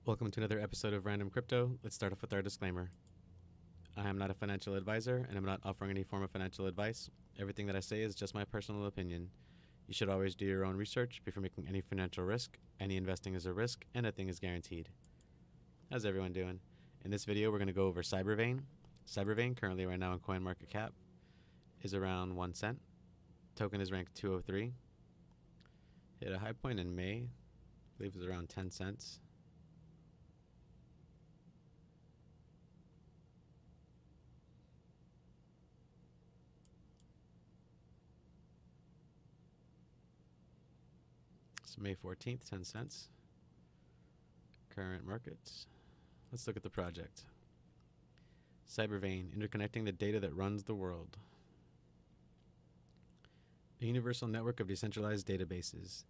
Welcome to another episode of Random Crypto. Let's start off with our disclaimer. I am not a financial advisor, and I'm not offering any form of financial advice. Everything that I say is just my personal opinion. You should always do your own research before making any financial risk. Any investing is a risk, and nothing is guaranteed. How's everyone doing? In this video, we're going to go over CyberVein. CyberVein, currently right now in CoinMarketCap, is around 1 cent. Token is ranked 203. Hit a high point in May. I believe it was around 10 cents. So May 14th, 10 cents. Current markets. Let's look at the project. CyberVein, interconnecting the data that runs the world. A universal network of decentralized databases.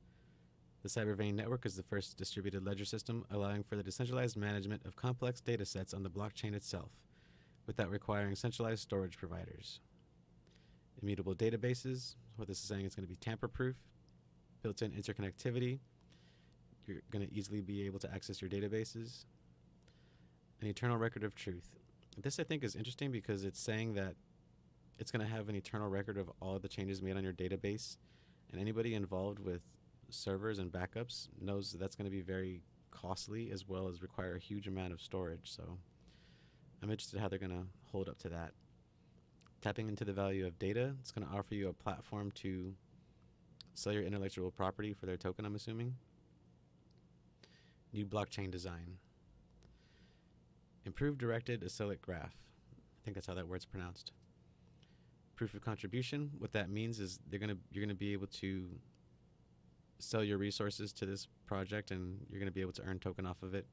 The CyberVein network is the first distributed ledger system allowing for the decentralized management of complex data sets on the blockchain itself, without requiring centralized storage providers. Immutable databases. What this is saying is going to be tamper-proof. Built-in interconnectivity. You're going to easily be able to access your databases. An eternal record of truth. This, I think, is interesting because it's saying that it's going to have an eternal record of all the changes made on your database, and anybody involved with servers and backups knows that's going to be very costly as well as require a huge amount of storage. So I'm interested how they're going to hold up to that. Tapping into the value of data. It's going to offer you a platform to sell your intellectual property for their token, I'm assuming. New blockchain design. Improved directed acyclic graph. I think that's how that word's pronounced. Proof of contribution. What that means is you're gonna be able to sell your resources to this project, and you're gonna be able to earn token off of it.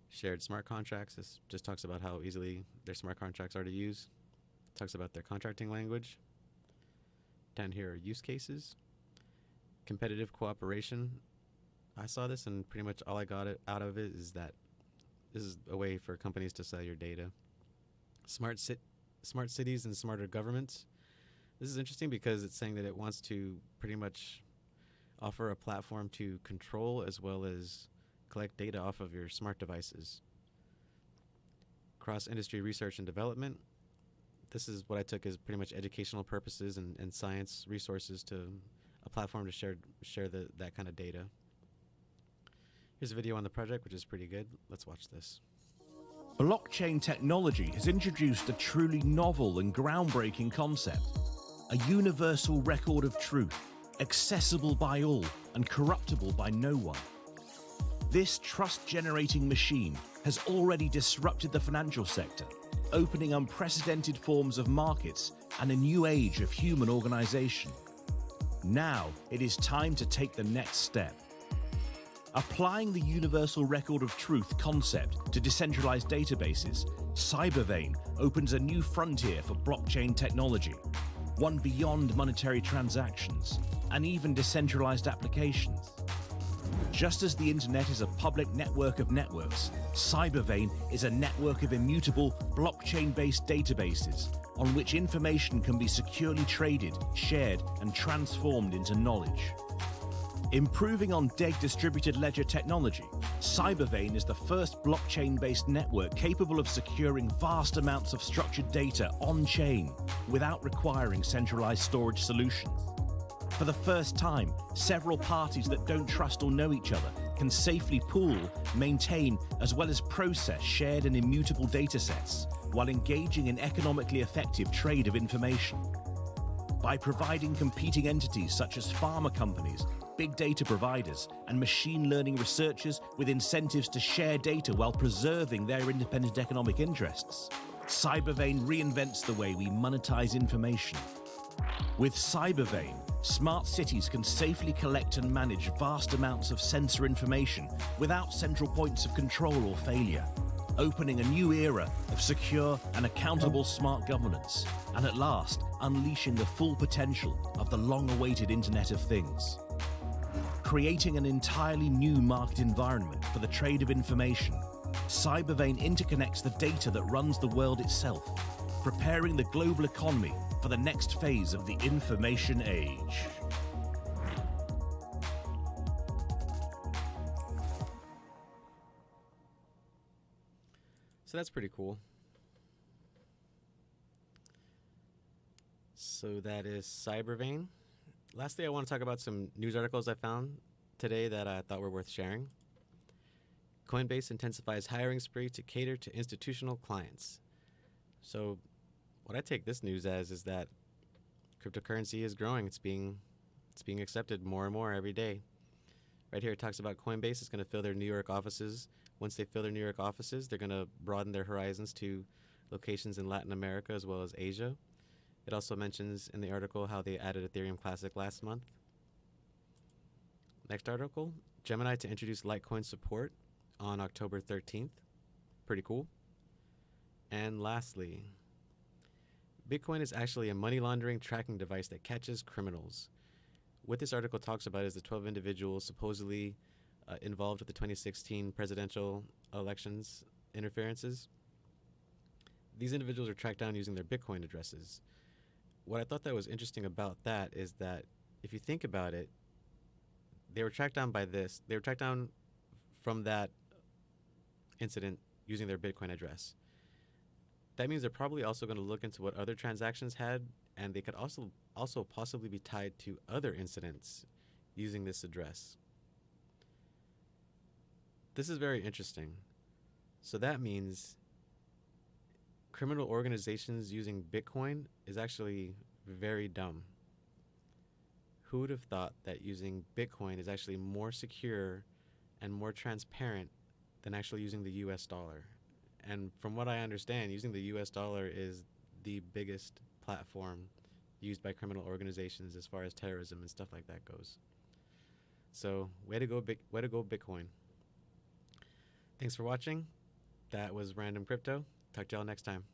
Shared smart contracts. This just talks about how easily their smart contracts are to use. Talks about their contracting language. Down here are use cases. Competitive cooperation. I saw this, and pretty much all I got out of it is that this is a way for companies to sell your data. Smart cities and smarter governments. This is interesting because it's saying that it wants to pretty much offer a platform to control as well as collect data off of your smart devices. Cross-industry research and development. This is what I took as pretty much educational purposes and science resources to a platform to share that kind of data. Here's a video on the project, which is pretty good. Let's watch this. Blockchain technology has introduced a truly novel and groundbreaking concept. A universal record of truth, accessible by all and corruptible by no one. This trust-generating machine has already disrupted the financial sector, opening unprecedented forms of markets and a new age of human organization. Now it is time to take the next step. Applying the universal record of truth concept to decentralized databases, CyberVein opens a new frontier for blockchain technology, one beyond monetary transactions and even decentralized applications. Just as the internet is a public network of networks, CyberVein is a network of immutable blockchain-based databases on which information can be securely traded, shared, and transformed into knowledge. Improving on DEG distributed ledger technology, CyberVein is the first blockchain-based network capable of securing vast amounts of structured data on-chain without requiring centralized storage solutions. For the first time, several parties that don't trust or know each other can safely pool, maintain, as well as process shared and immutable datasets while engaging in economically effective trade of information. By providing competing entities such as pharma companies, big data providers, and machine learning researchers with incentives to share data while preserving their independent economic interests, CyberVein reinvents the way we monetize information. With CyberVein, smart cities can safely collect and manage vast amounts of sensor information without central points of control or failure, opening a new era of secure and accountable smart governance, and at last unleashing the full potential of the long-awaited Internet of Things. Creating an entirely new market environment for the trade of information, CyberVein interconnects the data that runs the world itself, preparing the global economy for the next phase of the information age. So that's pretty cool. So that is CyberVein. Lastly, I want to talk about some news articles I found today that I thought were worth sharing. Coinbase intensifies hiring spree to cater to institutional clients. So what I take this news as is that cryptocurrency is growing. It's being accepted more and more every day. Right here it talks about Coinbase is going to fill their New York offices. Once they fill their New York offices, they're going to broaden their horizons to locations in Latin America as well as Asia. It also mentions in the article how they added Ethereum Classic last month. Next article, Gemini to introduce Litecoin support on October 13th. Pretty cool. And lastly, Bitcoin is actually a money laundering tracking device that catches criminals. What this article talks about is the 12 individuals supposedly involved with the 2016 presidential elections interferences. These individuals are tracked down using their Bitcoin addresses. What I thought that was interesting about that is that if you think about it, they were tracked down by this. They were tracked down from that incident using their Bitcoin address. That means they're probably also going to look into what other transactions had, and they could also possibly be tied to other incidents using this address. This is very interesting. So that means criminal organizations using Bitcoin is actually very dumb. Who would have thought that using Bitcoin is actually more secure and more transparent than actually using the US dollar? And from what I understand, using the US dollar is the biggest platform used by criminal organizations as far as terrorism and stuff like that goes. So way to go Bitcoin. Thanks for watching. That was Random Crypto. Talk to y'all next time.